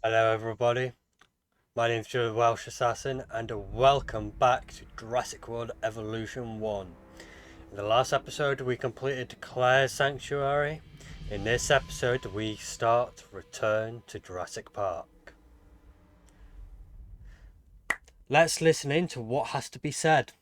Hello everybody, my name's Joe the Welsh Assassin and welcome back to Jurassic World Evolution 1. In the last episode we completed Claire's Sanctuary. In this episode we start Return to Jurassic Park. Let's listen in to what has to be said.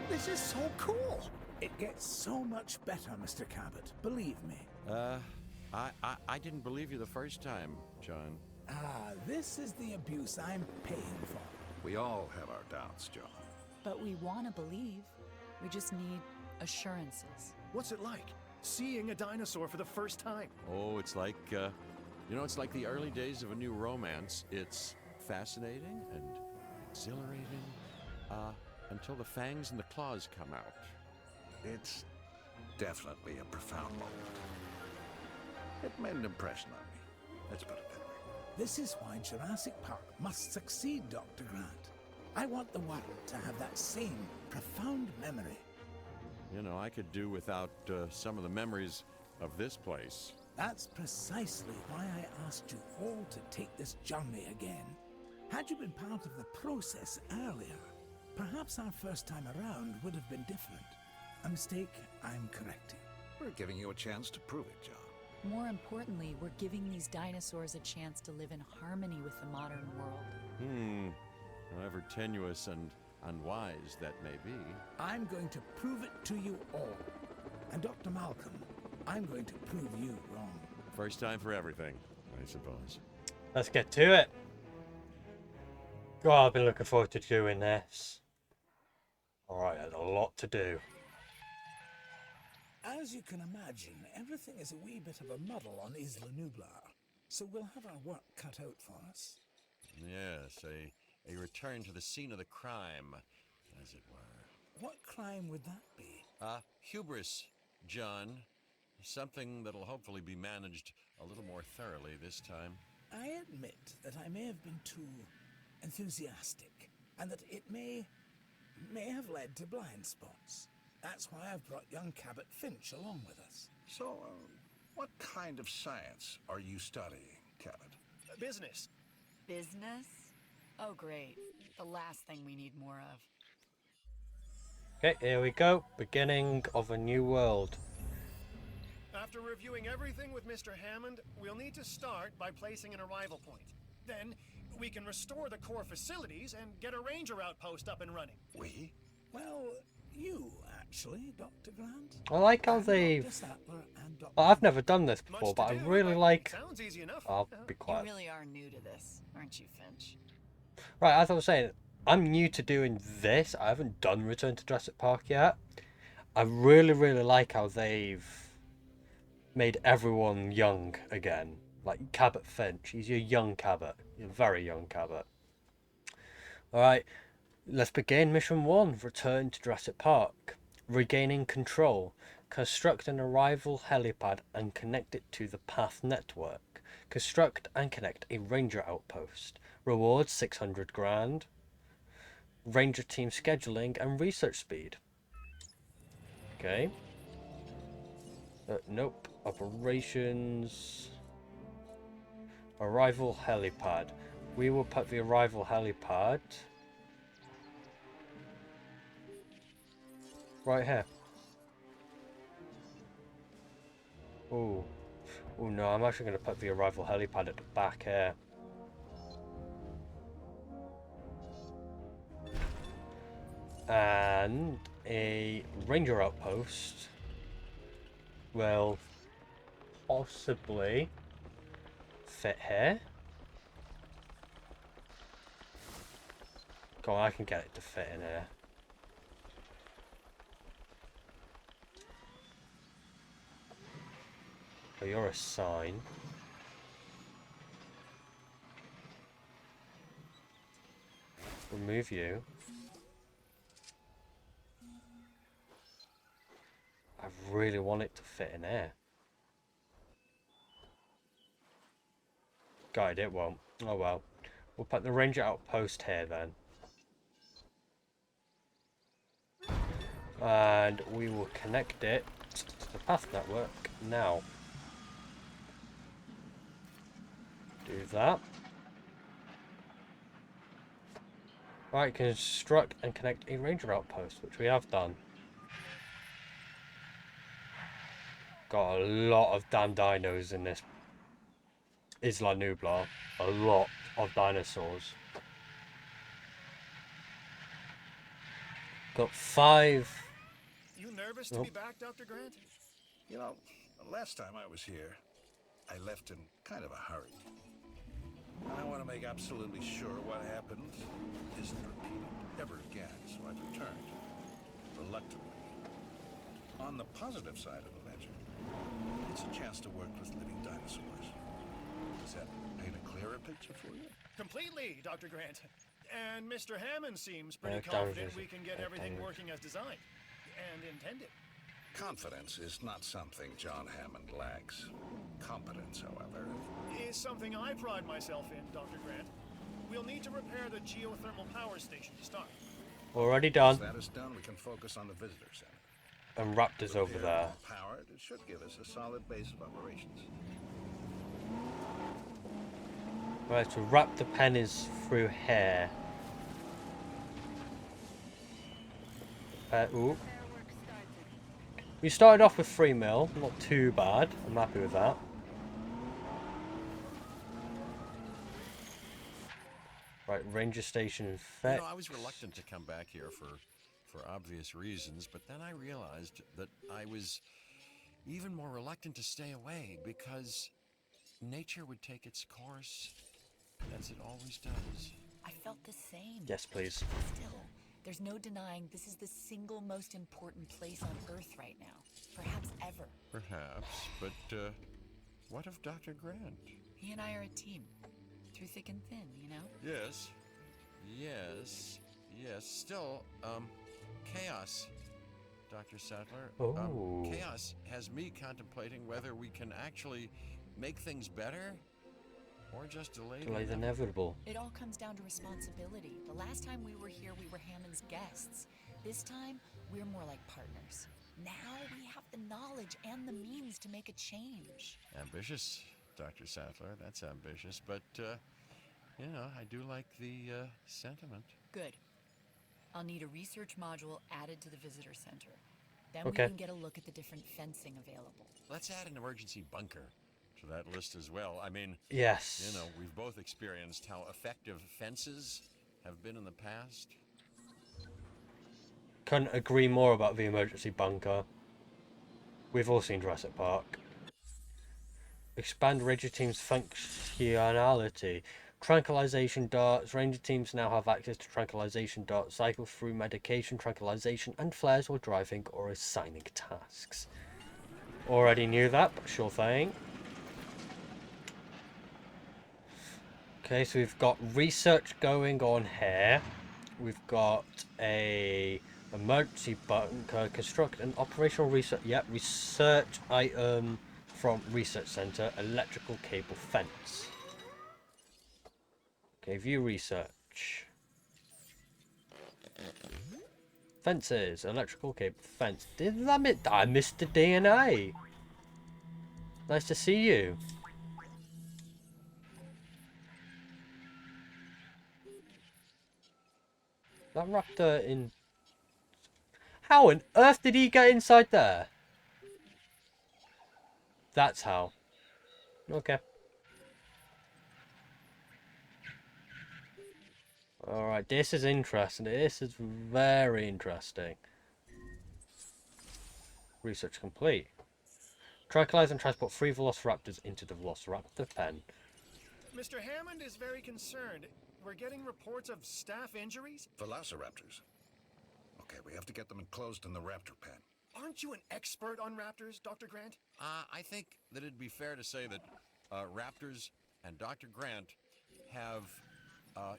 This is so cool! It gets so much better, Mr. Cabot, believe me. I didn't believe you the first time, John. This is the abuse I'm paying for. We all have our doubts, John. But we want to believe. We just need assurances. What's it like, seeing a dinosaur for the first time? Oh, it's like, it's like the early days of a new romance. It's fascinating and exhilarating, until the fangs and the claws come out. It's definitely a profound moment. It made an impression on me. Let's put it that way. This is why Jurassic Park must succeed, Dr. Grant. I want the world to have that same profound memory. You know, I could do without some of the memories of this place. That's precisely why I asked you all to take this journey again. Had you been part of the process earlier, perhaps our first time around would have been different. A mistake I'm correcting. We're giving you a chance to prove it, John. More importantly, we're giving these dinosaurs a chance to live in harmony with the modern world. However tenuous and unwise that may be. I'm going to prove it to you all. And Dr. Malcolm, I'm going to prove you wrong. First time for everything, I suppose. Let's get to it. God, I've been looking forward to doing this. Alright, there's a lot to do. As you can imagine, everything is a wee bit of a muddle on Isla Nublar, so we'll have our work cut out for us. Yes, a return to the scene of the crime, as it were. What crime would that be? Hubris, John. Something that'll hopefully be managed a little more thoroughly this time. I admit that I may have been too enthusiastic, and that it may have led to blind spots. That's why I've brought young Cabot Finch along with us. So, what kind of science are you studying, Cabot? Business. Business? Oh, great. The last thing we need more of. Okay, here we go. Beginning of a new world. After reviewing everything with Mr. Hammond, we'll need to start by placing an arrival point. Then, we can restore the core facilities and get a ranger outpost up and running. We? Well, you, actually, Dr. Grant. I like how And they've... Dr. Sattler and Dr. I've never done this Much before, to but I do, really but like... sounds easy enough. I'll be You quiet. really are new to this, aren't you, Finch? Right, as I was saying, I'm new to doing this. I haven't done Return to Jurassic Park yet. I really like how they've made everyone young again. Like Cabot Finch, he's your young Cabot. You're very young Cabot. Alright, let's begin Mission 1, Return to Jurassic Park. Regaining control. Construct an arrival helipad and connect it to the path network. Construct and connect a ranger outpost. Rewards 600 grand. Ranger team scheduling and research speed. Okay. Nope. Operations. Arrival helipad. We will put the arrival helipad right here. Oh. Oh no, I'm actually going to put the arrival helipad at the back here. And a ranger outpost will possibly fit here. Go on, I can get it to fit in here. Oh, you're a sign. Remove you. I really want it to fit in there. God, it won't. Oh well. We'll put the ranger outpost here then. And we will connect it to the path network now. Do that. Right, construct and connect a ranger outpost, which we have done. Got a lot of damn dinos in this Isla Nublar. A lot of dinosaurs. Got 5. You nervous to be back, Dr. Grant? You know, the last time I was here, I left in kind of a hurry. I want to make absolutely sure what happened isn't repeated ever again, so I've returned, reluctantly. On the positive side of the ledger, it's a chance to work with living dinosaurs. Does that paint a clearer picture for you? Completely, Dr. Grant. And Mr. Hammond seems pretty Yeah, confident dinosaurs we can get are everything dangerous. working as designed and intended. Confidence is not something John Hammond lacks. Competence, however, Is something I pride myself in, Dr. Grant. We'll need to repair the geothermal power station to start. Already once done. that is done, we can focus on the visitor center. And Raptors over Repaired there. and powered, it should give us a solid base of operations. Right, so Raptor pen is through here. Ooh. We started off with 3 mil, not too bad. I'm happy with that. Right, ranger station You fetch. know, I was reluctant to come back here for obvious reasons, but then I realized that I was even more reluctant to stay away because nature would take its course as it always does. I felt the same. Yes, please. Still, there's no denying this is the single most important place on Earth right now. Perhaps ever. Perhaps, but what of Dr. Grant? He and I are a team. Through thick and thin, you know? Yes. Still, chaos, Dr. Sattler. Oh. Chaos has me contemplating whether we can actually make things better or just delay Delay the them. inevitable. It all comes down to responsibility. The last time we were here, we were Hammond's guests. This time, we're more like partners. Now we have the knowledge and the means to make a change. Ambitious, Dr. Sattler. That's ambitious, but, you know, I do like the sentiment. Good. I'll need a research module added to the visitor center. Then Okay. we can get a look at the different fencing available. Let's add an emergency bunker to that list as well. I mean, Yes. you know, we've both experienced how effective fences have been in the past. Couldn't agree more about the emergency bunker. We've all seen Jurassic Park. Expand Ranger Team's functionality. Tranquilization darts. Ranger teams now have access to tranquilization darts. Cycle through medication, tranquilization, and flares while driving or assigning tasks. Already knew that, but sure thing. Okay, so we've got research going on here. We've got a emergency bunker, construct an operational research. Yep, research item from research center, electrical cable fence. Okay, view research. Fences, electrical cable fence. Did I missed the DNA? Nice to see you. That raptor in... How on earth did he get inside there? That's how. Okay. Alright, this is interesting. This is very interesting. Research complete. Tranquilize and transport 3 velociraptors into the velociraptor pen. Mr. Hammond is very concerned. We're getting reports of staff injuries. Velociraptors. Okay, we have to get them enclosed in the raptor pen. Aren't you an expert on raptors, Dr. Grant? I think that it'd be fair to say that Raptors and Dr. Grant have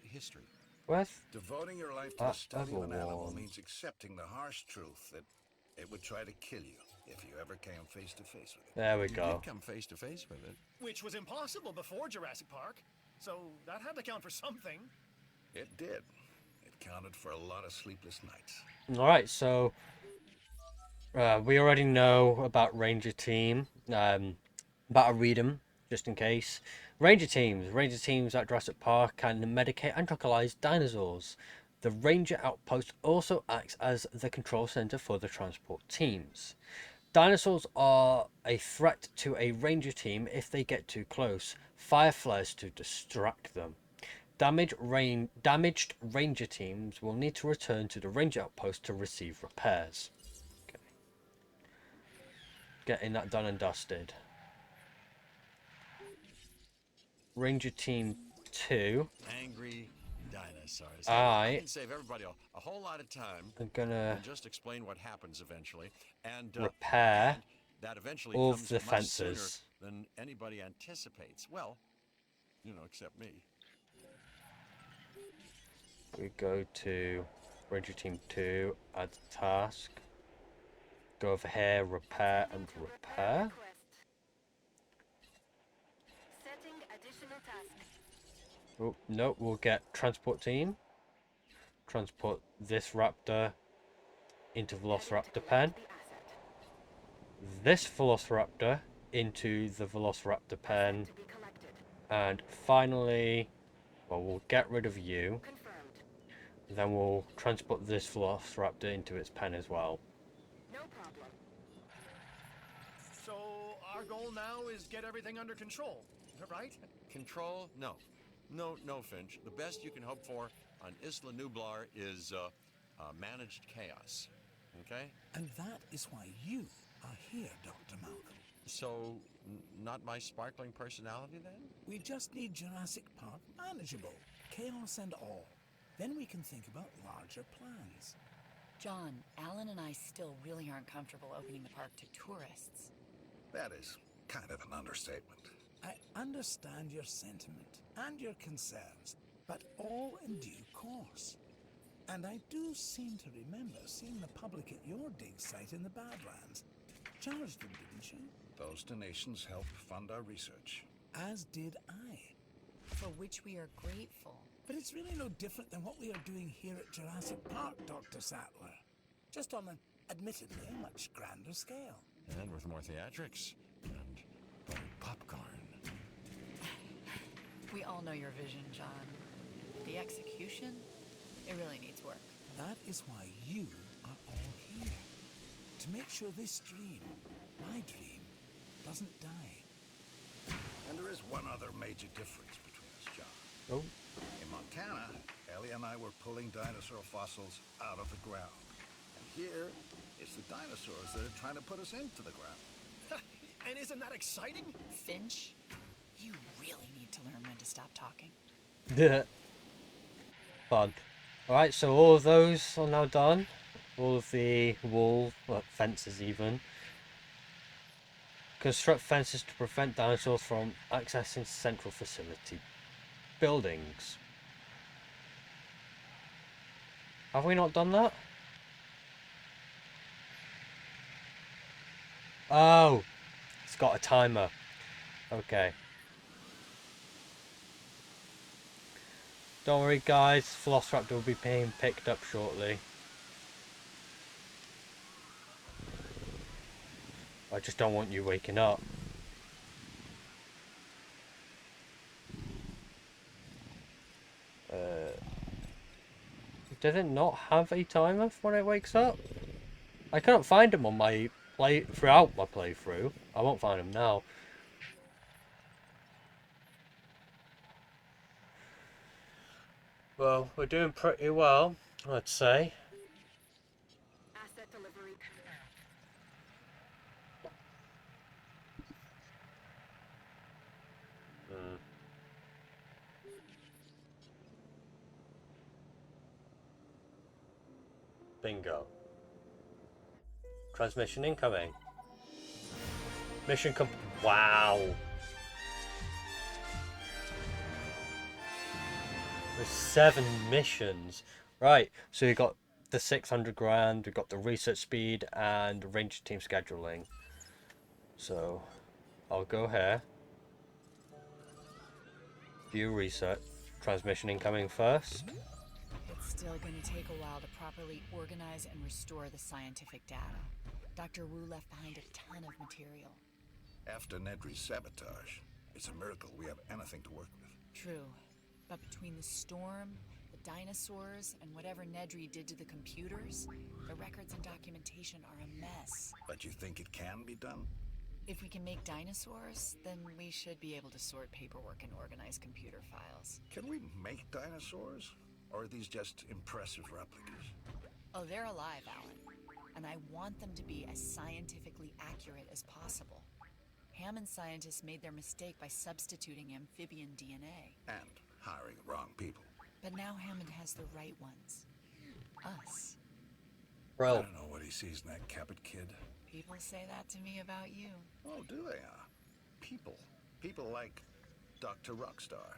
history. Where's Devoting your life to that the study of an other animal one? means accepting the harsh truth that it would try to kill you if you ever came face to face with it. There we You go. did come face to face with it. Which was impossible before Jurassic Park. so that had to count for something. It did. It counted for a lot of sleepless nights. Alright, so we already know about Ranger Team. But I'll read them just in case. Ranger teams. Ranger teams at Jurassic Park can medicate and tranquilize dinosaurs. The Ranger Outpost also acts as the control center for the transport teams. Dinosaurs are a threat to a Ranger team if they get too close. Fire flares to distract them. Damaged Ranger teams will need to return to the Ranger Outpost to receive repairs. Okay. Getting that done and dusted. Ranger Team 2. Angry dinosaurs. I I can save everybody a whole lot of time am gonna and just explain what happens eventually. repair And that eventually all comes of the much sooner fences. than anybody anticipates. Well, except me. We go to Ranger Team 2, add task. Go over here, repair and repair. Setting additional task. Oh, no, we'll get transport team. Transport this raptor into Velociraptor pen. This Velociraptor into the Velociraptor pen. And finally, well, we'll get rid of you. Then we'll transport this Velociraptor into its pen as well. No problem. So our goal now is get everything under control, right? Control? No. No, Finch. The best you can hope for on Isla Nublar is managed chaos. Okay? And that is why you are here, Dr. Malcolm. So, not my sparkling personality then? We just need Jurassic Park manageable, chaos and all. Then we can think about larger plans. John, Alan and I still really aren't comfortable opening the park to tourists. That is kind of an understatement. I understand your sentiment and your concerns, but all in due course. And I do seem to remember seeing the public at your dig site in the Badlands. Charged them, didn't you? Those donations helped fund our research. As did I. For which we are grateful. But it's really no different than what we are doing here at Jurassic Park, Dr. Sattler. Just on an admittedly a much grander scale. And with more theatrics and popcorn. We all know your vision, John. The execution, it really needs work. That is why you are all here. To make sure this dream, my dream, doesn't die. And there is one other major difference between us, John. Oh, In Montana, Ellie and I were pulling dinosaur fossils out of the ground. And here, it's the dinosaurs that are trying to put us into the ground. And isn't that exciting? Finch, you really need to learn when to stop talking. fun. Alright, so all of those are now done. All of the wall, fences even. Construct fences to prevent dinosaurs from accessing central facility buildings. Have we not done that? Oh, it's got a timer. Okay. Don't worry guys, Velociraptor will be being picked up shortly. I just don't want you waking up. Did it not have a timer when it wakes up? I couldn't find him on my throughout my playthrough. I won't find him now. Well, we're doing pretty well, I'd say. Asset delivery. Bingo. Transmission incoming. Mission wow. There's 7 missions. Right, so you got the 600 grand, we got the research speed and ranger team scheduling. So I'll go here. View research. Transmission incoming first. It's still gonna take a while to properly organize and restore the scientific data. Dr. Wu left behind a ton of material. After Nedry's sabotage, it's a miracle we have anything to work with. True. But between the storm, the dinosaurs, and whatever Nedry did to the computers, the records and documentation are a mess. But you think it can be done? If we can make dinosaurs, then we should be able to sort paperwork and organize computer files. Can we make dinosaurs? Or are these just impressive replicas? Oh, they're alive, Alan. And I want them to be as scientifically accurate as possible. Hammond scientists made their mistake by substituting amphibian DNA. And hiring the wrong people. But now Hammond has the right ones. Us. I Bro, don't know what he sees in that Cabot kid. People say that to me about you. Oh, do they? People. People like Dr. Rockstar.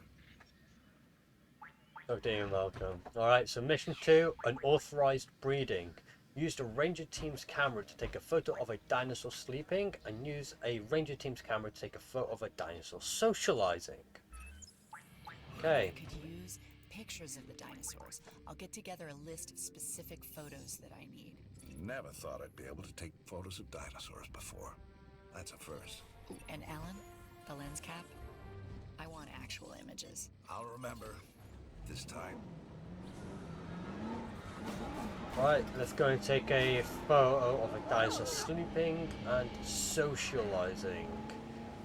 oh dear, welcome. Alright, so mission 2, unauthorized breeding. Used a ranger team's camera to take a photo of a dinosaur sleeping, and use a ranger team's camera to take a photo of a dinosaur socializing. Okay. I could use pictures of the dinosaurs. I'll get together a list of specific photos that I need. Never thought I'd be able to take photos of dinosaurs before. That's a first. Ooh, and Alan, the lens cap, I want actual images. I'll remember. This time. Right, let's go and take a photo of a dinosaur sleeping and socializing.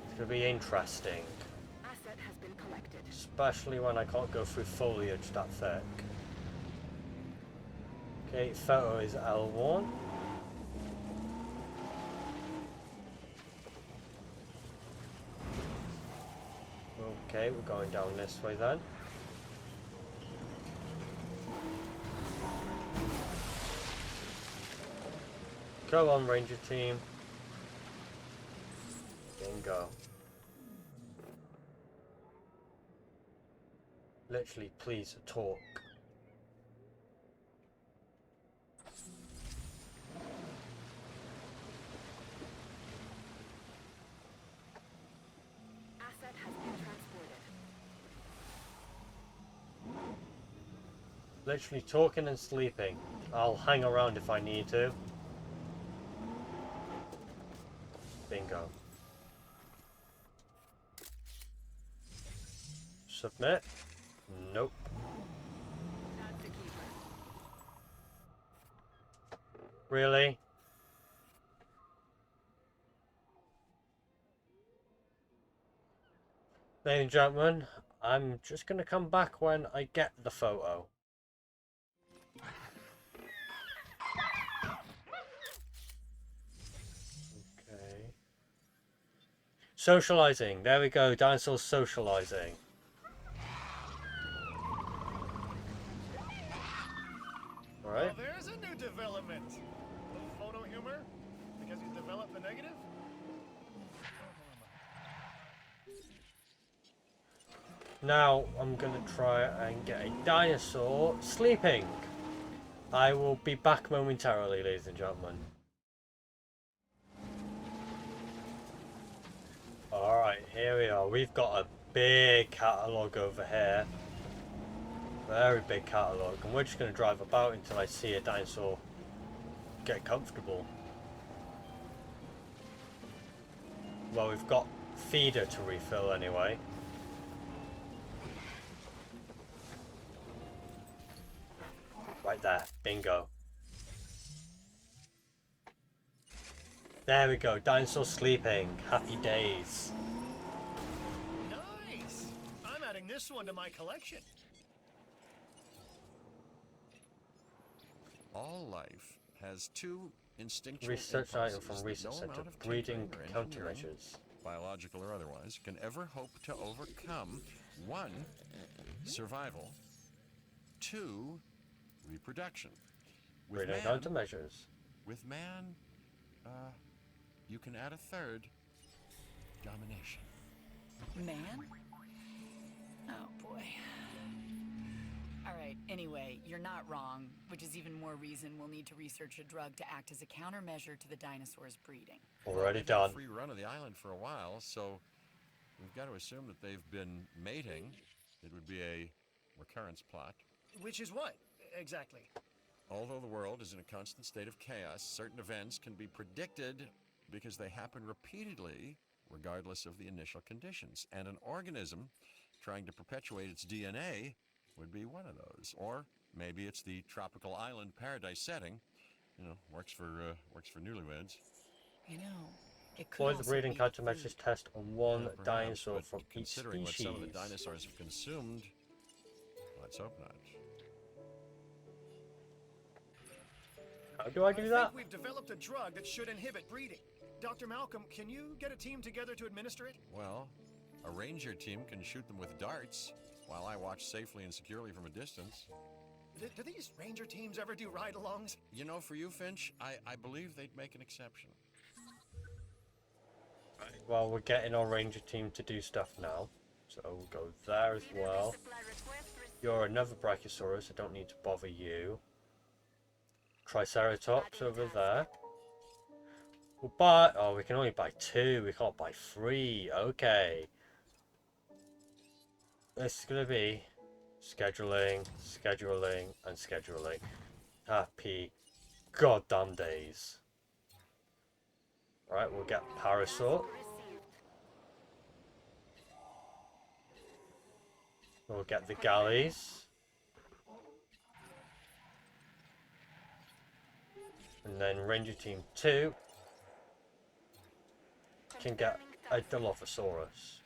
It's going to be interesting. Asset has been collected. Especially when I can't go through foliage that thick. Okay, photo is L1. Okay, we're going down this way then. Go on, Ranger team. Bingo. Literally, please talk. Asset has been transported. Literally talking and sleeping. I'll hang around if I need to. Bingo. Submit. Nope. That's the keeper. Really? Ladies and gentlemen, I'm just going to come back when I get the photo. Okay. Socializing. There we go. Dinosaurs socializing. Alright. Well, there's a new development. Little photo humor? Because you developed the negative? Now I'm gonna try and get a dinosaur sleeping. I will be back momentarily, ladies and gentlemen. Alright, here we are. We've got a big catalogue over here. Very big catalogue. And we're just gonna drive about until I see a dinosaur get comfortable. Well, we've got feeder to refill anyway. Right there, bingo. There we go, dinosaur sleeping, happy days. Nice! I'm adding this one to my collection. All life has two instinctual Research item impulses from that Research no Center, amount of breeding tinkering or engineering, countermeasures. biological or otherwise, can ever hope to overcome. 1, survival. 2, reproduction. Breeding countermeasures. With man, you can add a third, domination. Man? Oh boy. Alright, anyway, you're not wrong, which is even more reason we'll need to research a drug to act as a countermeasure to the dinosaurs' breeding. Already They've had done. a free run of the island for a while, so we've got to assume that they've been mating It would be a recurrence plot. Which is what, exactly? Although the world is in a constant state of chaos, certain events can be predicted because they happen repeatedly, regardless of the initial conditions. And an organism trying to perpetuate its DNA would be one of those. Or maybe it's the tropical island paradise setting. You know, works for newlyweds. You know, it could Boy, the also breeding be the countermeasures food. test on one Yeah, perhaps, dinosaur but from each considering what some of the species. dinosaurs have consumed, let's hope not. How do I do I that? think we've developed a drug that should inhibit breeding. Dr. Malcolm, can you get a team together to administer it? Well, a ranger team can shoot them with darts, while I watch safely and securely from a distance. Do these ranger teams ever do ride-alongs? You know, for you, Finch, I believe they'd make an exception. Well, we're getting our ranger team to do stuff now. So we'll go there as well. You're another Brachiosaurus, I don't need to bother you. Triceratops over there. We'll buy... Oh, we can only buy 2, we can't buy 3. Okay. This is going to be scheduling, scheduling, and scheduling. Happy goddamn days. Alright, we'll get Parasaur. We'll get the galleys. And then Ranger Team 2 can get a Dilophosaurus.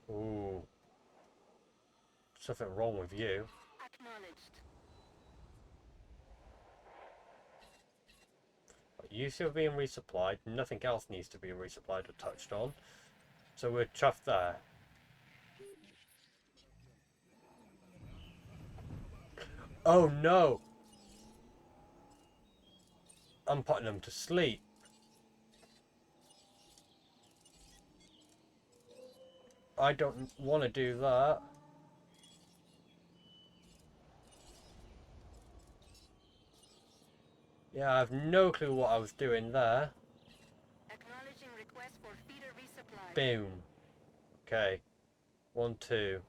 Ooh. Something wrong with you. Acknowledged. You still being resupplied. Nothing else needs to be resupplied or touched on. So we're chuffed there. Oh no! I'm putting them to sleep. I don't want to do that. Yeah, I have no clue what I was doing there. Acknowledging request for feeder resupply. Boom. Okay. 1, 2,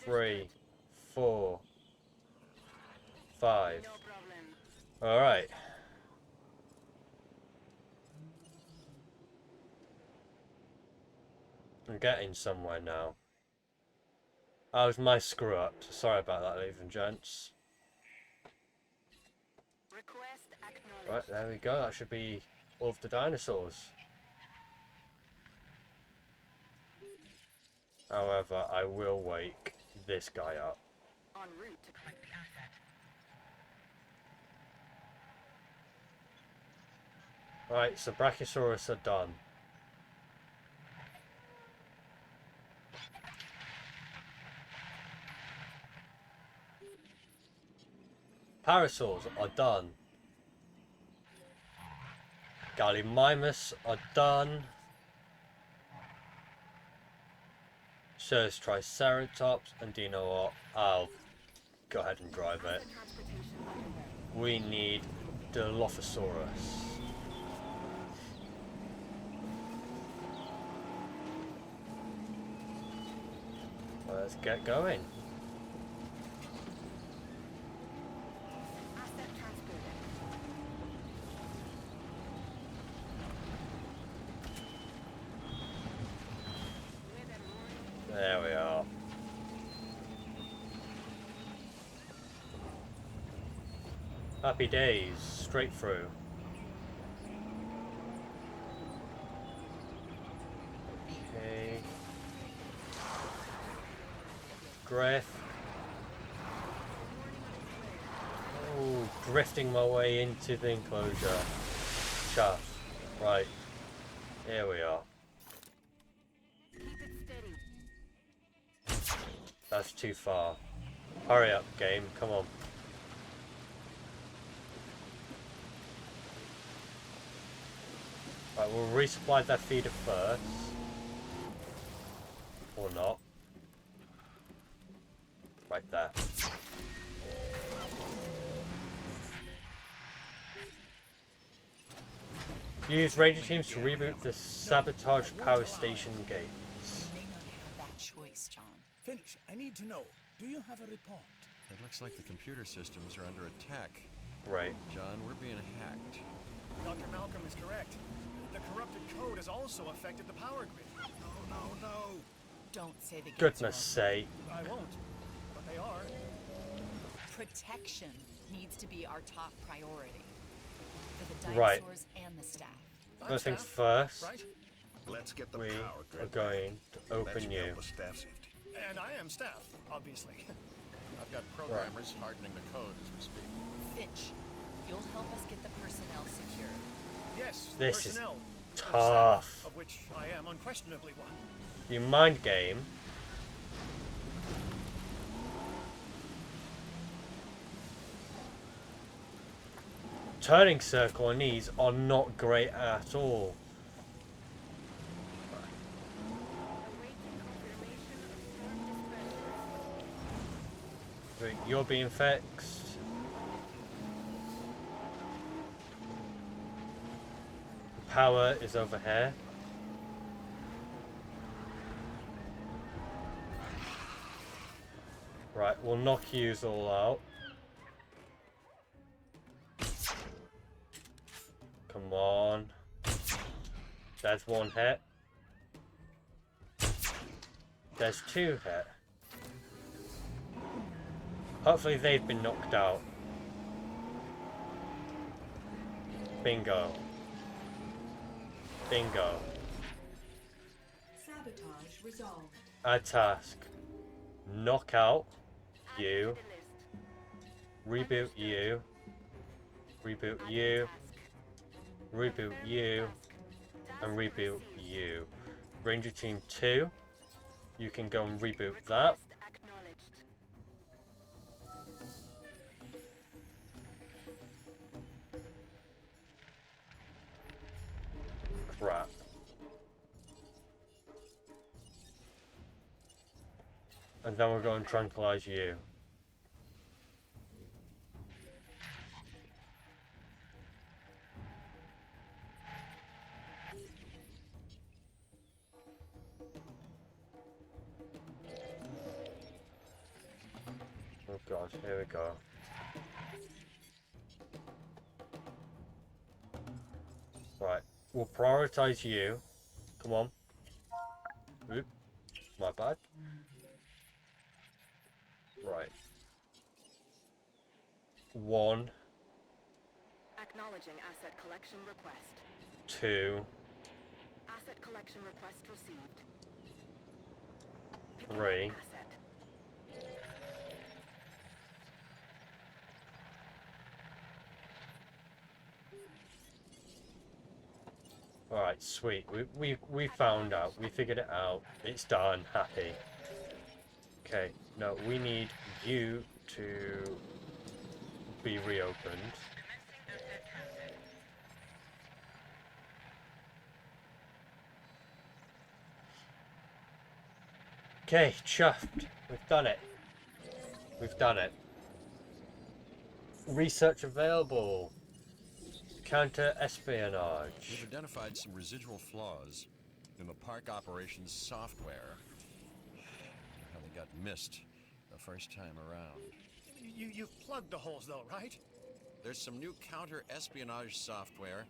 3, 4, 5. No problem. Alright. I'm getting somewhere now. That was my screw up. Sorry about that, ladies and gents. Request acknowledged. Right, there we go. That should be all of the dinosaurs. However, I will wake this guy up. En route to collect the asset. Right, so Brachiosaurus are done. Parasaurs are done. Gallimimus are done. So is Triceratops, and do you know what? I'll go ahead and drive it. Transportation underway. We need Dilophosaurus. Let's get going. Asset transported. There we are. Happy days, straight through. Okay. Griff. Oh, drifting my way into the enclosure. Chuff. Right. Here we are. Keep it steady. That's too far. Hurry up, game. Come on. Right, we'll resupply that feeder first. Or not. Right there. Use ranger teams to reboot the sabotage power station gates. You may not have that choice, John. Finch, I need to know, do you have a report? It looks like the computer systems are under attack. Right. John, we're being hacked. Dr. Malcolm is correct. The corrupted code has also affected the power grid. No. Don't say the gates Goodness are sake. I won't, but they are. Protection needs to be our top priority for the Right. dinosaurs and the staff. First things Staff, first, right? Let's get the we power are grid. going to That open should you. help with staff safety. And I am staff, obviously. I've got programmers hardening the code as we speak. Finch, you'll help us get the personnel secured. Yes, This is personnel. The tough. staff, of which I am unquestionably one. You mind game. Turning circle and these are not great at all. Awaiting confirmation of storm dispersal. You're being fixed. The power is over here. Right, we'll knock yous all out. Come on. There's one hit. There's two hit. Hopefully they've been knocked out. Bingo. Bingo. Sabotage resolved. Add task. Knock out you. Reboot you. Reboot you. Reboot you. And reboot you. Ranger Team 2. You can go and reboot that. Acknowledged. Crap. And then we're going to tranquilize you. Oh god, here we go. Right, we'll prioritize you. Come on. Oop, my bad. Right. 1, Acknowledging asset collection request. 2, Asset collection request received. 3. Asset. Alright, sweet. We found out. We figured it out. It's done. Happy. Okay, no, we need you to be reopened. Okay, chuffed. We've done it. We've done it. Research available. Counter espionage. We've identified some residual flaws in the park operations software. How they got missed the first time around. You've plugged the holes, though, right? There's some new counter-espionage software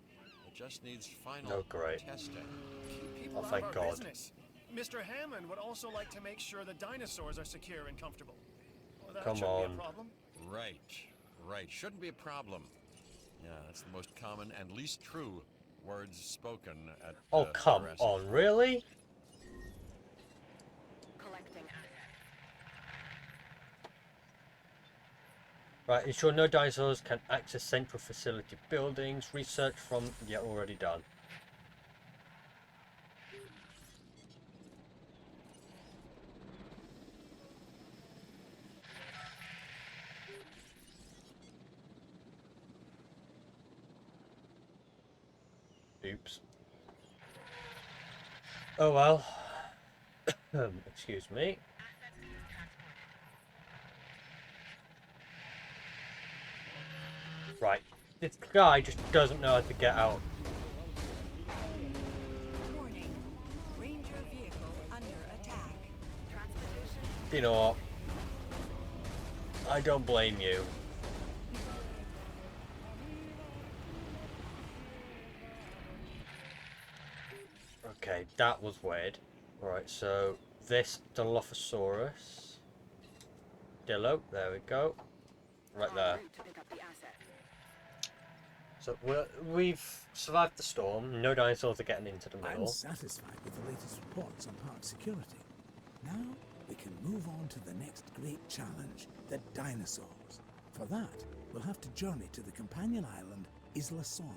that just needs final Oh, great. testing. Keep people Oh, out thank of our God. business. Mr. Hammond would also like to make sure the dinosaurs are secure and comfortable. Well, that Come shouldn't be on. a problem. Right. Shouldn't be a problem. Yeah, that's the most common and least true words spoken at Oh, come Jurassic. on, really? Collecting asset. Right, ensure no dinosaurs can access central facility buildings. Research from... Yeah, already done. Oops. Oh well. Excuse me. Right. This guy just doesn't know how to get out. You know what? I don't blame you. Okay, that was weird. Right, so this Dilophosaurus. Dillo, there we go. Right there. So we've survived the storm. No dinosaurs are getting into the I'm middle. satisfied with the latest reports on park security. Now we can move on to the next great challenge, the dinosaurs. For that, we'll have to journey to the companion island, Isla Sorna.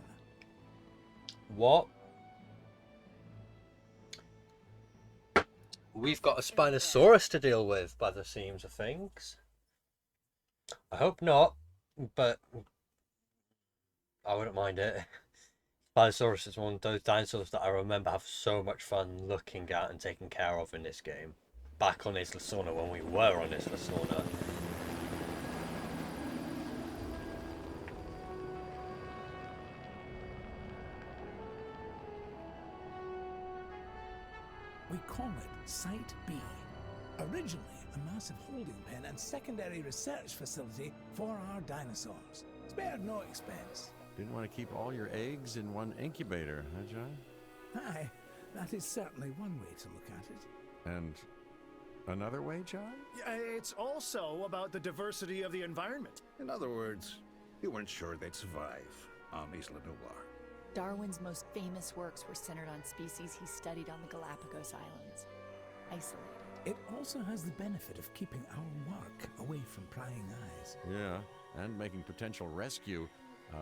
What? We've got a Spinosaurus to deal with by the seams of things. I hope not, but I wouldn't mind it. Spinosaurus is one of those dinosaurs that I remember have so much fun looking at and taking care of in this game. Back on Isla Sorna when we were on Isla Sorna. We call it Site B. Originally a massive holding pen and secondary research facility for our dinosaurs. Spared no expense. Didn't want to keep all your eggs in one incubator, huh, John? Aye, that is certainly one way to look at it. And another way, John? It's also about the diversity of the environment. In other words, you weren't sure they'd survive on Isla Nublar. Darwin's most famous works were centered on species he studied on the Galapagos Islands. Isolated. It also has the benefit of keeping our work away from prying eyes. Yeah, and making potential rescue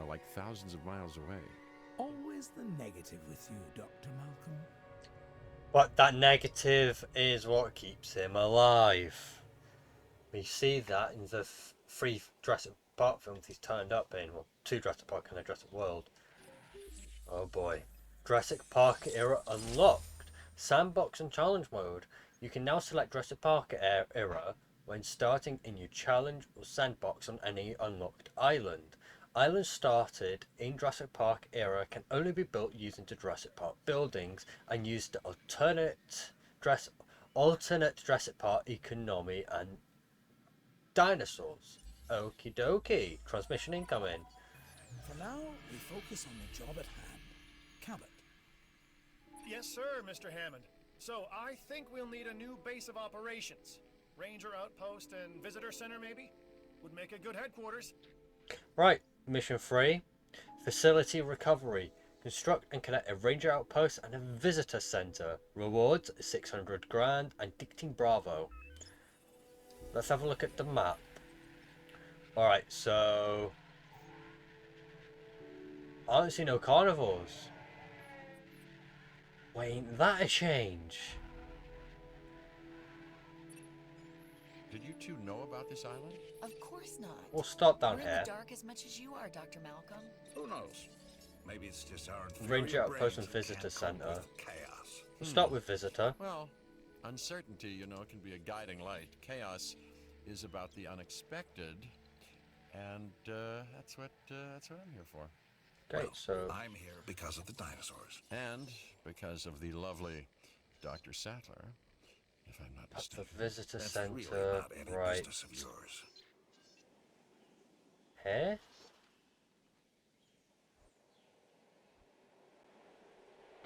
like thousands of miles away. Always the negative with you, Dr. Malcolm. But that negative is what keeps him alive. We see that in the three Jurassic Park films he's turned up in. Well, 2 Jurassic Park and a Jurassic World. Oh boy. Jurassic Park era unlocked. Sandbox and challenge mode. You can now select Jurassic Park era when starting in your challenge or sandbox on any unlocked island. Islands started in Jurassic Park era can only be built using the Jurassic Park buildings and use the alternate Jurassic Park economy and dinosaurs. Okie dokie. Transmission incoming. For now, we focus on the job at hand. Cabot. Yes, sir, Mr. Hammond. So I think we'll need a new base of operations. Ranger outpost and visitor center, maybe? Would make a good headquarters. Right, mission 3. Facility recovery. Construct and connect a ranger outpost and a visitor center. Rewards 600 grand and Dicting Bravo. Let's have a look at the map. Alright, so I don't see no carnivores. Wait, ain't that a change? Did you two know about this island? Of course not. We'll start down We're in here. the dark as much as you are, Dr. Malcolm. Who knows? Maybe it's just our Ranger inferior outpost and brains that visitor can't cope center. with chaos. We'll start with visitor. Well, uncertainty, you know, can be a guiding light. Chaos is about the unexpected, and that's what I'm here for. Okay, Well, so I'm here because of the dinosaurs. And because of the lovely Dr. Sattler, if I'm not that's the mistaken. visitor That's center. really not any Right business of yours. here.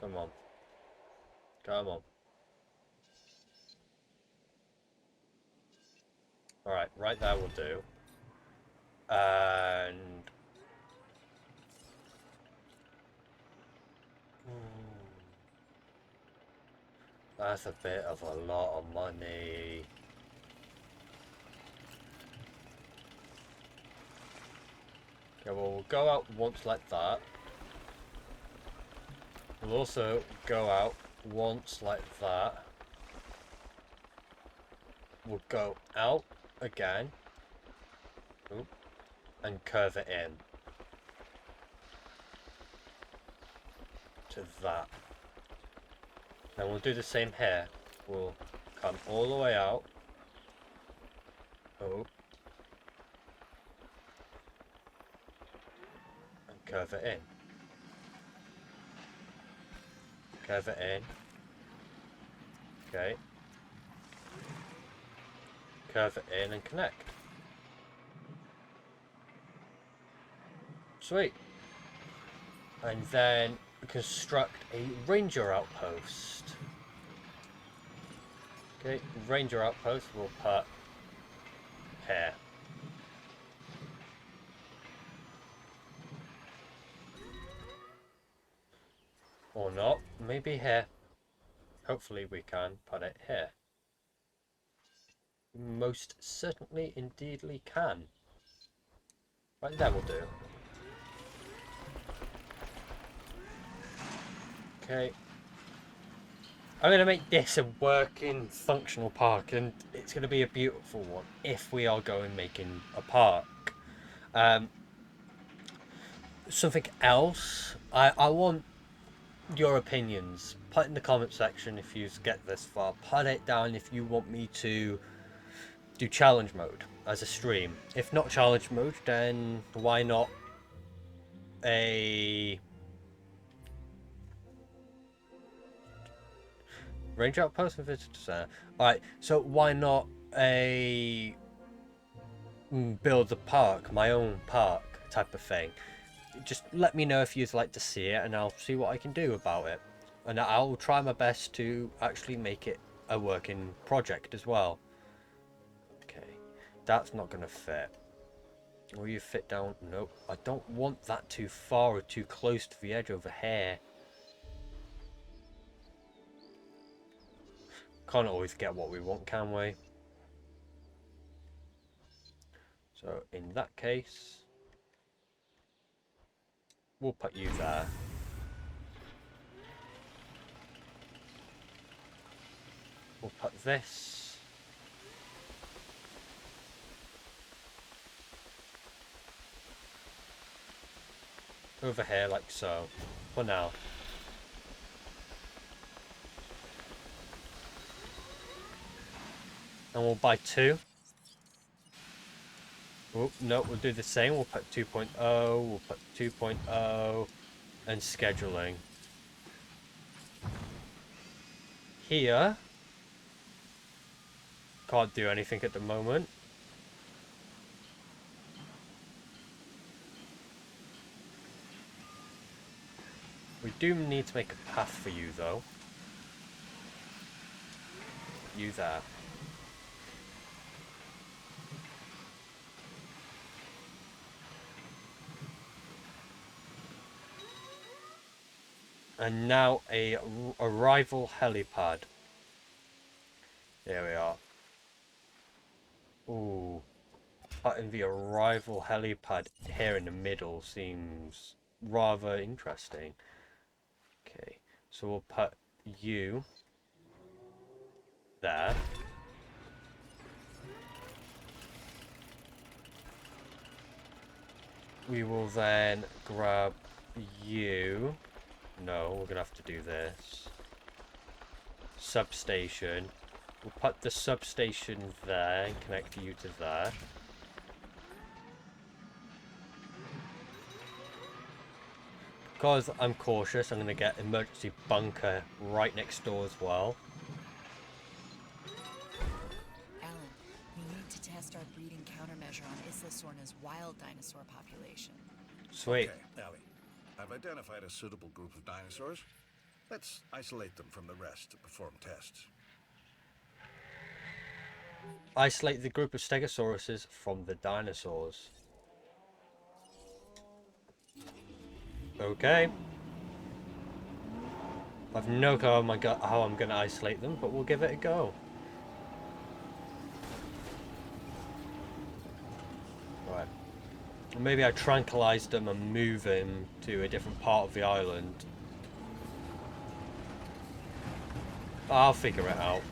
Come on. Come on. Alright, right there will do. And that's a bit of a lot of money. Okay, well, we'll go out once like that. We'll also go out once like that. We'll go out again. Oop, and curve it in. To that. Then we'll do the same here. We'll come all the way out. Oh. And curve it in. Curve it in. Okay. curve it in and connect. Sweet. And then construct a ranger outpost. Okay, ranger outpost we'll put here. Or not, maybe here. Hopefully we can put it here. Most certainly indeedly can. Right, that will do. Okay. I'm going to make this a working, functional park, and it's going to be a beautiful one if we are going making a park. Something else, I want your opinions. Put in the comment section if you get this far. Put it down if you want me to do challenge mode as a stream. If not challenge mode, then why not a range outpost and visitor center? Alright, so why not a build a park, my own park type of thing? Just let me know if you'd like to see it, and I'll see what I can do about it. And I'll try my best to actually make it a working project as well. Okay, that's not going to fit. Will you fit down? Nope. I don't want that too far or too close to the edge over here. Can't always get what we want, can we? So in that case, we'll put you there. We'll put this. Over here like so. For now. And we'll buy 2. Oh, no, we'll do the same. We'll put 2.0, we'll put 2.0, and scheduling. Here, can't do anything at the moment. We do need to make a path for you, though. You there. And now a arrival helipad. There we are. Ooh. Putting the arrival helipad here in the middle seems rather interesting. Okay, so we'll put you there. We will then grab you. No, we're gonna have to do this. Substation. We'll put the substation there and connect you to there. Because I'm cautious, I'm gonna get emergency bunker right next door as well. Alan, we need to test our breeding countermeasure on Isla Sorna's wild dinosaur population. Sweet. Okay, Ellie. I've identified a suitable group of dinosaurs. Let's isolate them from the rest to perform tests. Isolate the group of stegosauruses from the dinosaurs. Okay. I've no clue how I'm going to isolate them, but we'll give it a go. Right. Maybe I tranquilize them and move him to a different part of the island. I'll figure it out.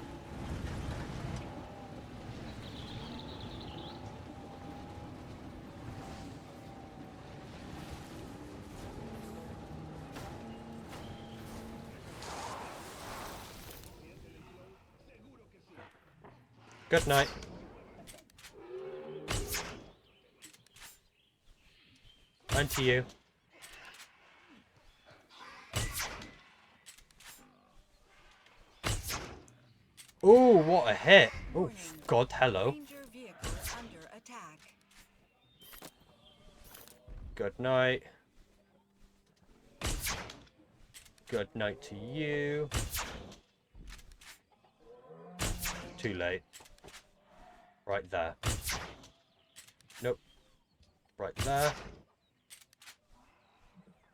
Good night. And to you. Ooh, what a hit. Oh, God, hello. Ranger Good night. Good night to you. Too late. Right there. Nope. Right there.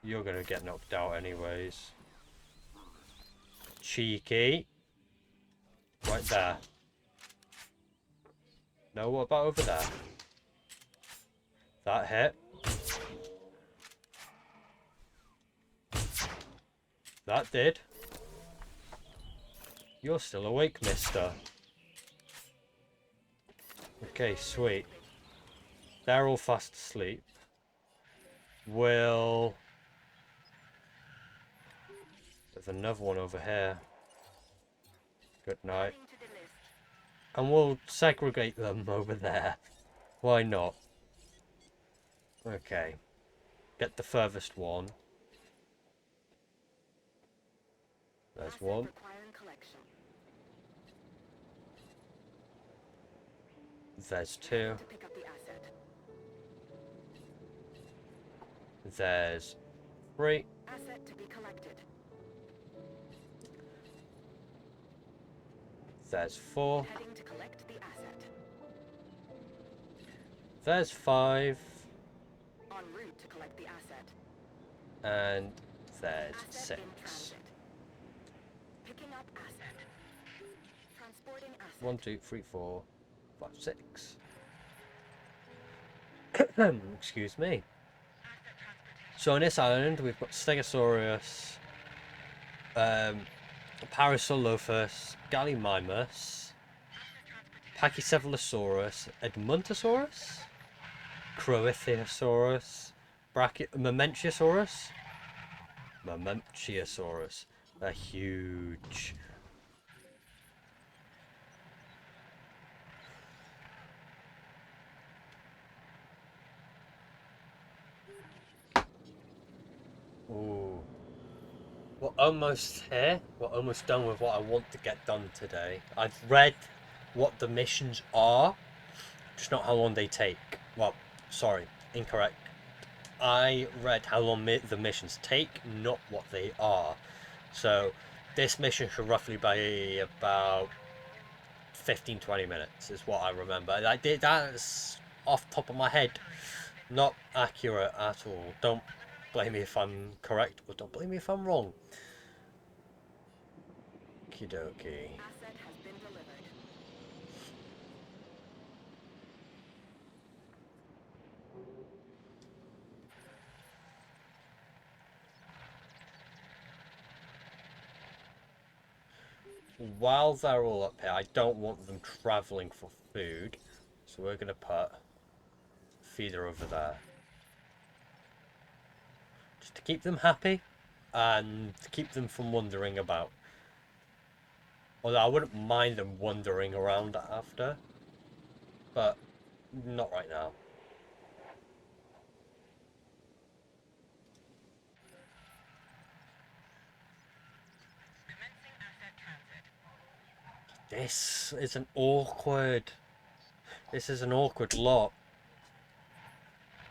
You're gonna get knocked out anyways. Cheeky. Right there. No, what about over there? That hit. That did. You're still awake, mister. Okay, sweet. They're all fast asleep. There's another one over here. Good night. Adding to the list. And we'll segregate them over there. Why not? Okay. Get the furthest one. There's Asset one. requiring collection. There's two. To pick up the asset. There's three. Asset to be collected. There's four. Heading to collect the asset. There's five. En route to collect the asset. And there's Asset in six. transit. Picking up asset. Transporting asset. 1, 2, 3, 4, 5, 6. Excuse me. So on this island, we've got Stegosaurus, Parasaurolophus, Gallimimus, Pachycephalosaurus, Edmontosaurus, Croithiosaurus, Mamenchiosaurus. They're huge. Ooh. We're almost here. We're almost done with what I want to get done today. I've read what the missions are, just not how long they take. Well, sorry, incorrect. I read how long the missions take, not what they are. So this mission should roughly be about 15-20 minutes is what I remember. That's off the top of my head, not accurate at all. Don't blame me if I'm correct, or don't blame me if I'm wrong. Okie dokie. Asset has been delivered. While they're all up here, I don't want them travelling for food, so we're going to put feeder over there. Just to keep them happy, and to keep them from wandering about. Although I wouldn't mind them wandering around after, but not right now. Commencing asset transit. This is an awkward lot.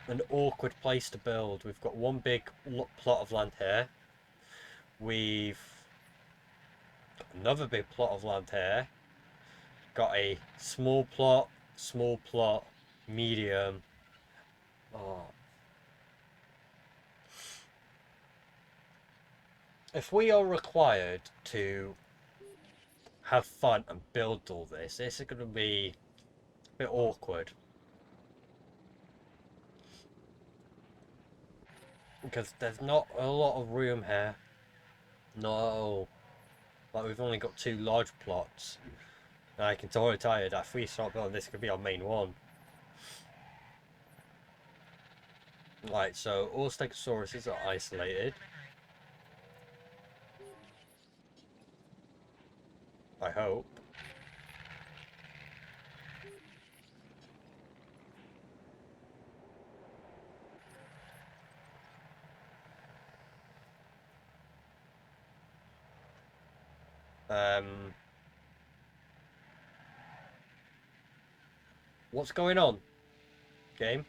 An awkward place to build. We've got one big plot of land here. We've got another big plot of land here. Got a small plot, medium. Oh. If we are required to have fun and build all this is going to be a bit awkward. Because there's not a lot of room here. No. Like, we've only got 2 large plots. And I can totally tell you that if we start building this, could be our main one. Right, so all Stegosauruses are isolated. I hope. What's going on, game?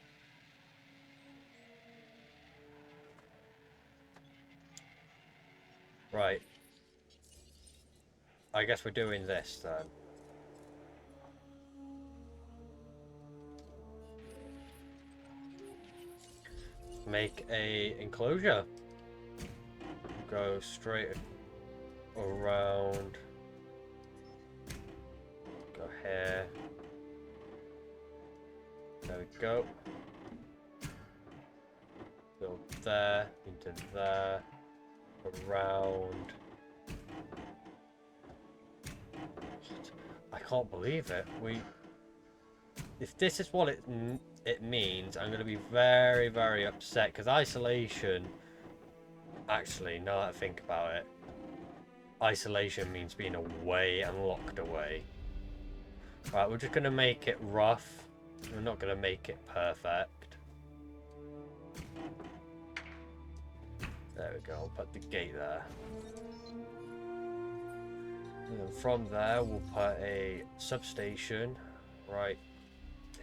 Right. I guess we're doing this then. Make a enclosure. Go straight around. Go here. There we go. Go there, into there, around. I can't believe it. If this is what it means, I'm going to be very, very upset, because isolation, actually, now that I think about it, isolation means being away and locked away. Right, we're just going to make it rough. We're not going to make it perfect. There we go, I'll put the gate there. And then from there, we'll put a substation right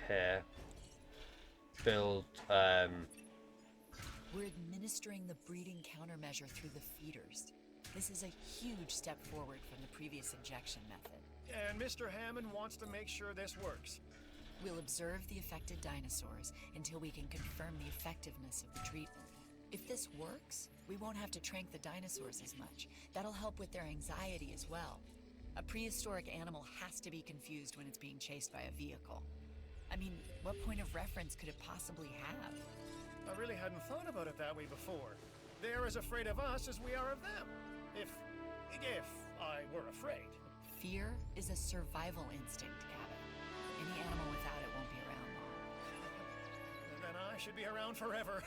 here. Build, We're administering the breeding countermeasure through the feeders. This is a huge step forward from the previous injection method. And Mr. Hammond wants to make sure this works. We'll observe the affected dinosaurs until we can confirm the effectiveness of the treatment. If this works, we won't have to trank the dinosaurs as much. That'll help with their anxiety as well. A prehistoric animal has to be confused when it's being chased by a vehicle. I mean, what point of reference could it possibly have? I really hadn't thought about it that way before. They're as afraid of us as we are of them. If I were afraid. Fear is a survival instinct, Gavin. Any animal without it won't be around long. Then I should be around forever.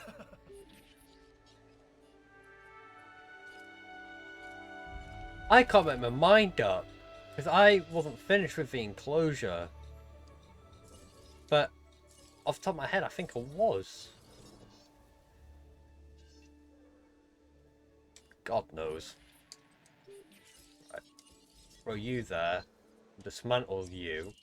I can't make my mind up, because I wasn't finished with the enclosure. But off the top of my head, I think I was. God knows. Right. Throw you there. Dismantle you.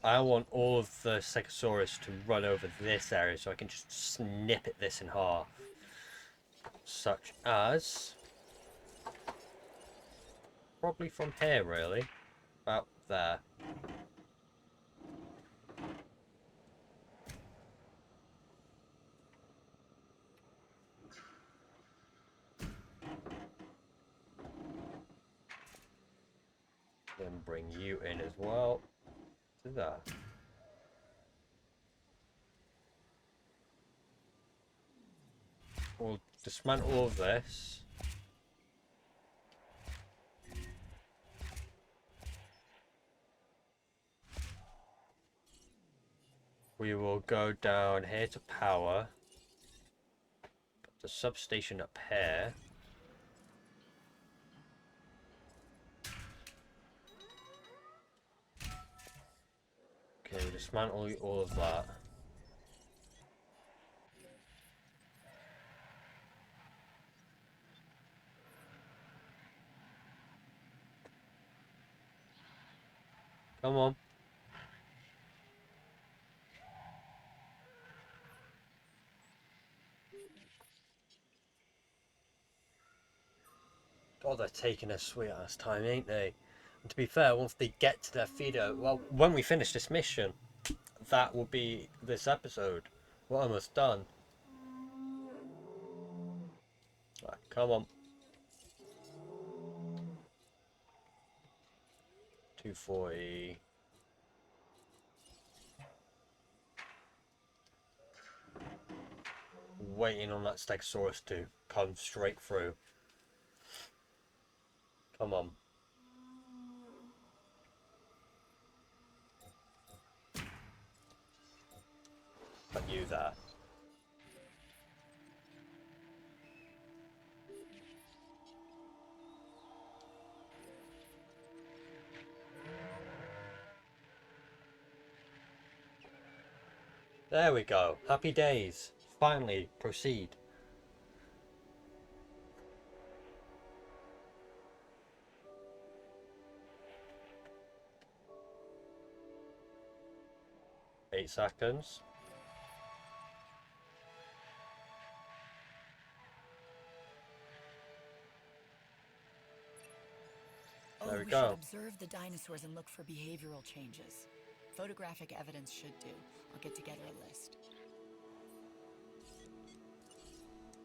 I want all of the Stegosaurus to run over this area so I can just snip this in half. Such as... probably from here, really. About there. Then bring you in as well. To that. We'll dismantle all of this. We will go down here to power. Put the substation up here. Okay, we dismantle all of that. Come on. God, they're taking a sweet ass time, ain't they? And to be fair, once they get to their feeder, well, when we finish this mission, that will be this episode. We're almost done. Right, come on. 240. Waiting on that Stegosaurus to come straight through. Come on. Put you there. There we go. Happy days. Finally, proceed. Eight seconds. There we we go. should observe the dinosaurs and look for behavioral changes. Photographic evidence should do. I'll get together a list.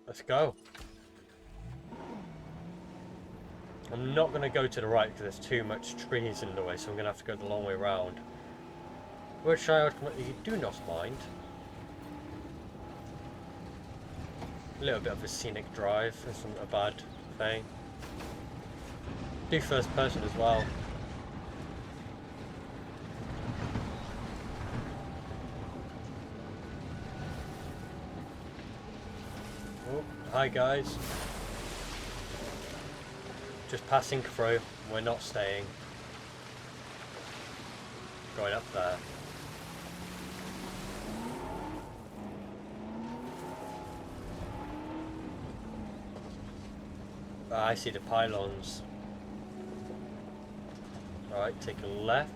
Let's go. I'm not going to go to the right because there's too much trees in the way, so I'm going to have to go the long way around. Which I ultimately do not mind. A little bit of a scenic drive isn't a bad thing. Do first person as well. Oh, hi guys. Just passing through. We're not staying. Going up there. Ah, I see the pylons. Alright, take a left.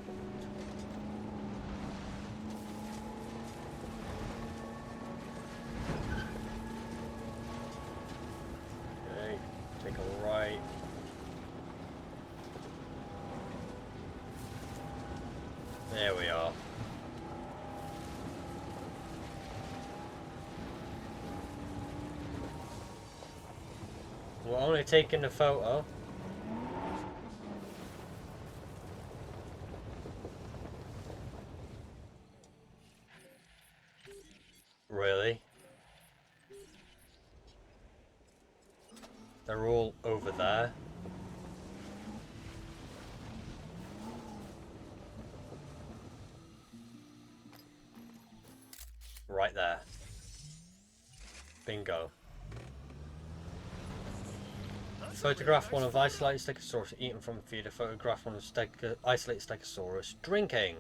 Okay, take a right. There we are. We're only taking the photo. Really? They're all over there. Right there. Bingo. Photograph one of isolated Stegosaurus eaten from a feeder. Photograph one of isolated Stegosaurus drinking.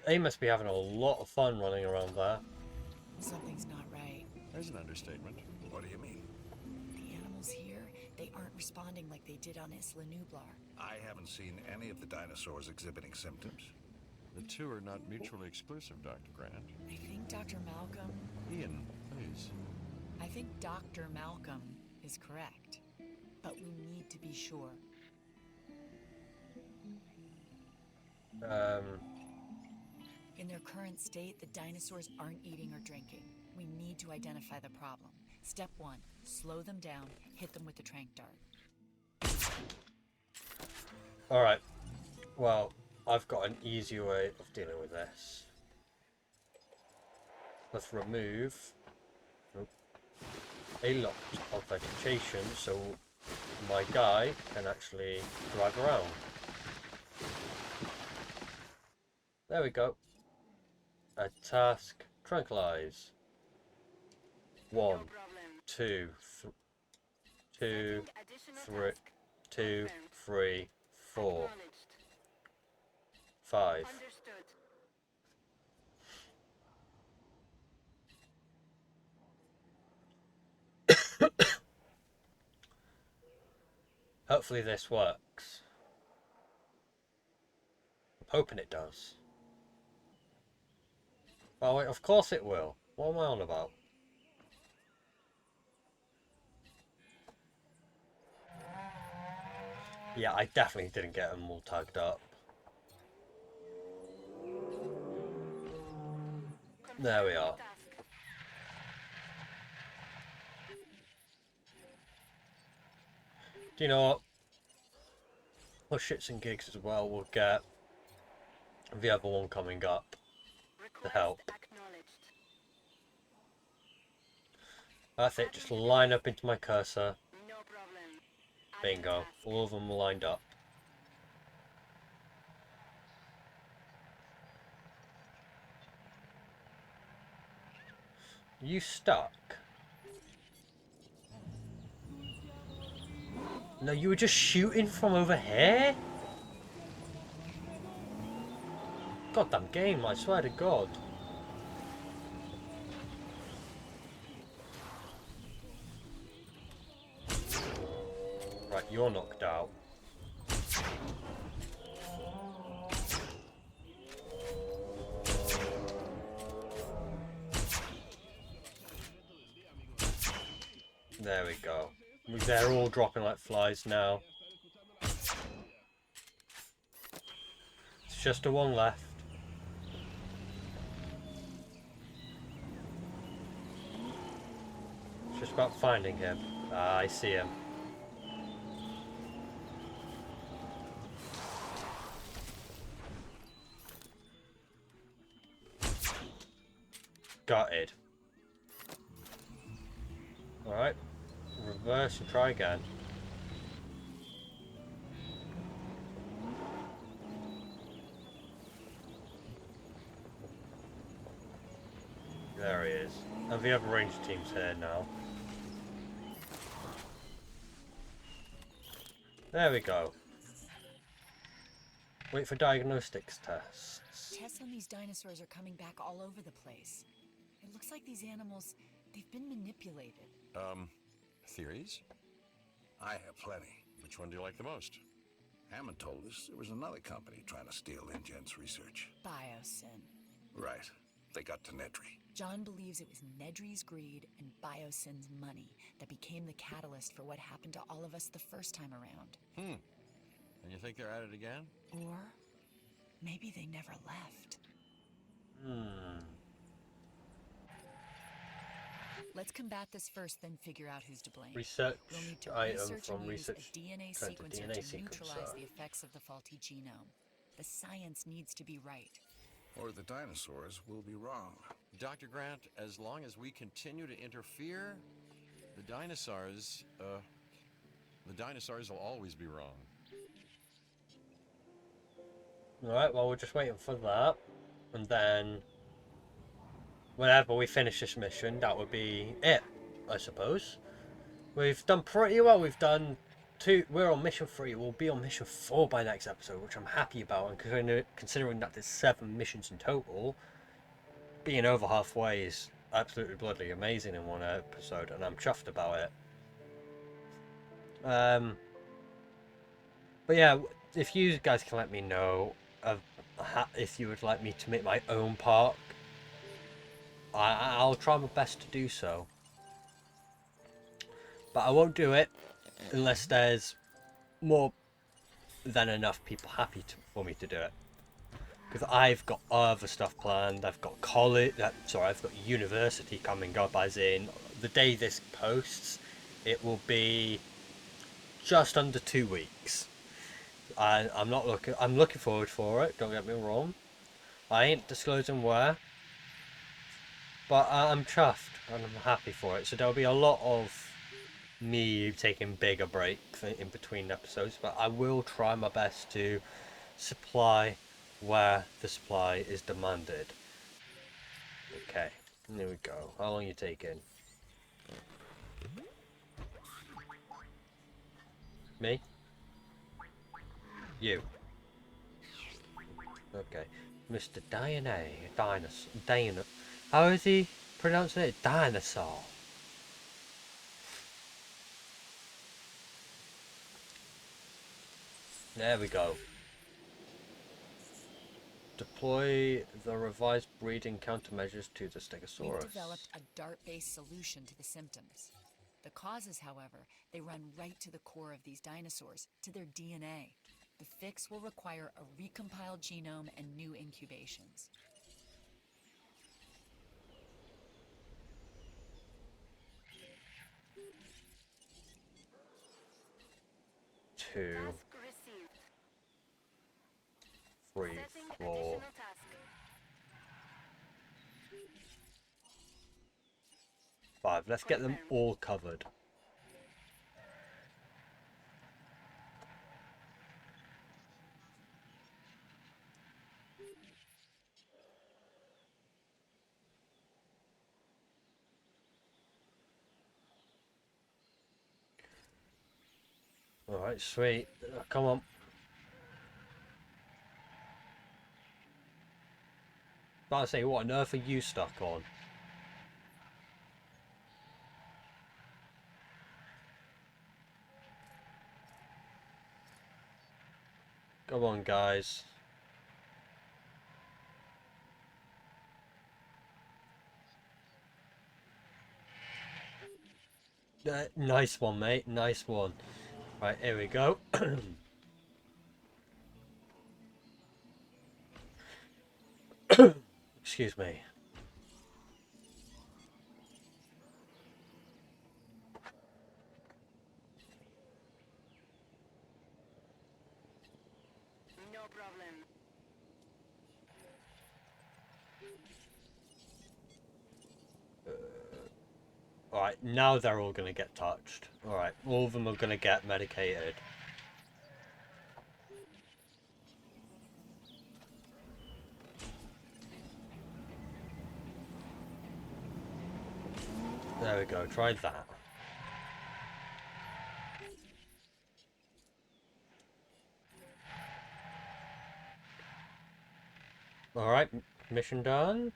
They must be having a lot of fun running around there. Something's not right. There's an understatement. What do you mean? The animals here, they aren't responding like they did on Isla Nublar. I haven't seen any of the dinosaurs exhibiting symptoms. The two are not mutually exclusive, Dr. Grant. I think Dr. Malcolm... Ian, please. I think Dr. Malcolm is correct. But we need to be sure. In their current state, the dinosaurs aren't eating or drinking. We need to identify the problem. Step 1, slow them down, hit them with the tranq dart. Alright. Well, I've got an easier way of dealing with this. Let's remove a lot of vegetation so my guy can actually drive around. There we go. A task, tranquilize. 1, 2, 2, 3, 2, 3, 4, 5. Understood. Hopefully this works. I'm hoping it does. Oh wait, of course it will. What am I on about? Yeah, I definitely didn't get them all tagged up. There we are. Do you know what? For shits and gigs as well, we'll get the other one coming up to help. That's it, just line up into my cursor. No problem. Bingo. All of them lined up. You stuck? No, you were just shooting from over here? Goddamn game, I swear to God. Right, you're knocked out. There we go. They're all dropping like flies now. It's just the one left. It's just about finding him. Ah, I see him. Gutted. Alright. Reverse and try again. There he is. And the other range team's here now. There we go. Wait for diagnostics tests. Tests on these dinosaurs are coming back all over the place. It looks like these animals, they've been manipulated. Theories? I have plenty. Which one do you like the most? Hammond told us there was another company trying to steal InGen's research. Biosyn. Right. They got to Nedry. John believes it was Nedry's greed and Biosyn's money that became the catalyst for what happened to all of us the first time around. And you think they're at it again? Or maybe they never left. Let's combat this first, then figure out who's to blame. Research We'll need to item research from and use research a DNA center, sequencer DNA to neutralize sequencer. the effects of the faulty genome. The science needs to be right. Or the dinosaurs will be wrong. Dr. Grant, as long as we continue to interfere, the dinosaurs will always be wrong. Alright, well we're just waiting for that. And then whenever we finish this mission, that would be it, I suppose. We've done pretty well. We've done 2. We're on mission 3. We'll be on mission 4 by next episode, which I'm happy about. And considering that there's 7 missions in total, being over halfway is absolutely bloody amazing in one episode, and I'm chuffed about it. But yeah, if you guys can let me know if you would like me to make my own park, I'll try my best to do so. But I won't do it unless there's more than enough people happy for me to do it. Because I've got other stuff planned. I've got college. I've got university coming up. As in, the day this posts, it will be just under 2 weeks. And I'm looking forward for it. Don't get me wrong. I ain't disclosing where, but I'm chuffed and I'm happy for it. So there'll be a lot of me taking bigger breaks in between episodes, but I will try my best to supply where the supply is demanded. Okay, there we go. How long are you taking? Me? You. Okay. Mr. Dinosaur. How is he pronouncing it? Dinosaur. There we go. Deploy the revised breeding countermeasures to the Stegosaurus. We've developed a DART-based solution to the symptoms. The causes, however, they run right to the core of these dinosaurs, to their DNA. The fix will require a recompiled genome and new incubations. Two, Task received. 3, Setting 4, additional task. 5. Let's get them all covered. Alright, sweet. Come on. But I say, what on earth are you stuck on? Come on, guys. Nice one, mate. Nice one. Right, here we go. Excuse me. No problem. Alright, now they're all gonna get touched. Alright, all of them are gonna get medicated. There we go, try that. Alright, mission done.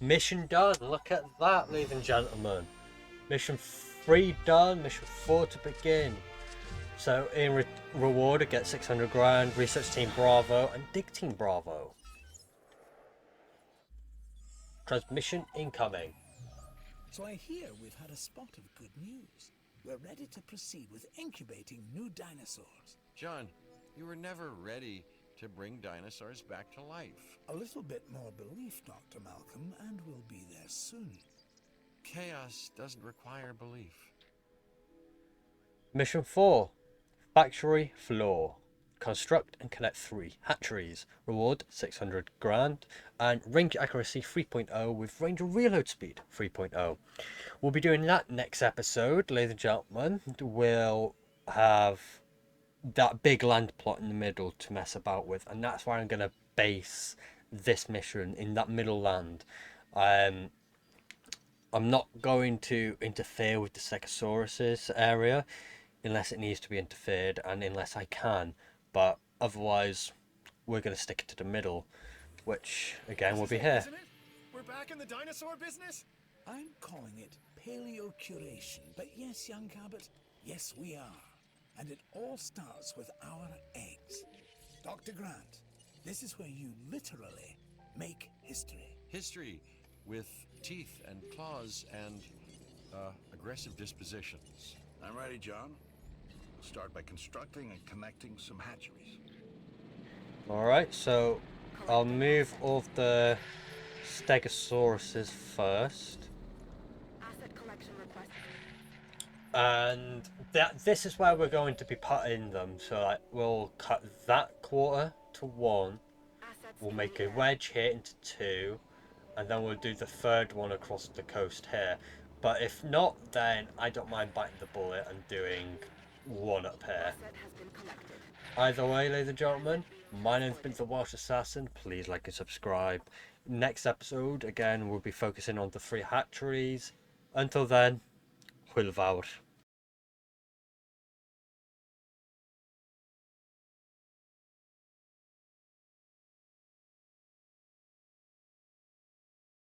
Mission done, look at that, ladies and gentlemen. Mission 3 done, mission 4 to begin. So in reward, I get 600 grand, research team Bravo, and dig team Bravo. Transmission incoming. So I hear we've had a spot of good news. We're ready to proceed with incubating new dinosaurs. John, you were never ready to bring dinosaurs back to life. A little bit more belief, Dr. Malcolm, and we'll be there soon. Chaos doesn't require belief. Mission 4. Factory floor. Construct and connect 3 hatcheries. Reward 600 grand. And range accuracy 3.0 with range and reload speed 3.0. We'll be doing that next episode, ladies and gentlemen. We'll have that big land plot in the middle to mess about with, and that's why I'm going to base this mission in that middle land. I'm not going to interfere with the Stegosaurus area unless it needs to be interfered and unless I can, but otherwise we're going to stick it to the middle, which again will be here. Isn't it? We're back in the dinosaur business? I'm calling it paleocuration, but yes, young Cabot, yes we are. And it all starts with our eggs. Dr. Grant, this is where you literally make history. History with teeth and claws and aggressive dispositions. I'm ready, John. We'll start by constructing and connecting some hatcheries. Alright, so I'll move all of the Stegosauruses first. Asset collection request. And this is where we're going to be putting them. So like, we'll cut that quarter to 1. Assets We'll make a wedge here into 2. And then we'll do the third one across the coast here. But if not, then I don't mind biting the bullet and doing one up here. asset has been collected. Either way, ladies and gentlemen, my name's been the Welsh Assassin. Please like and subscribe. Next episode, again, we'll be focusing on the 3 hatcheries. Until then, hwyl fawr.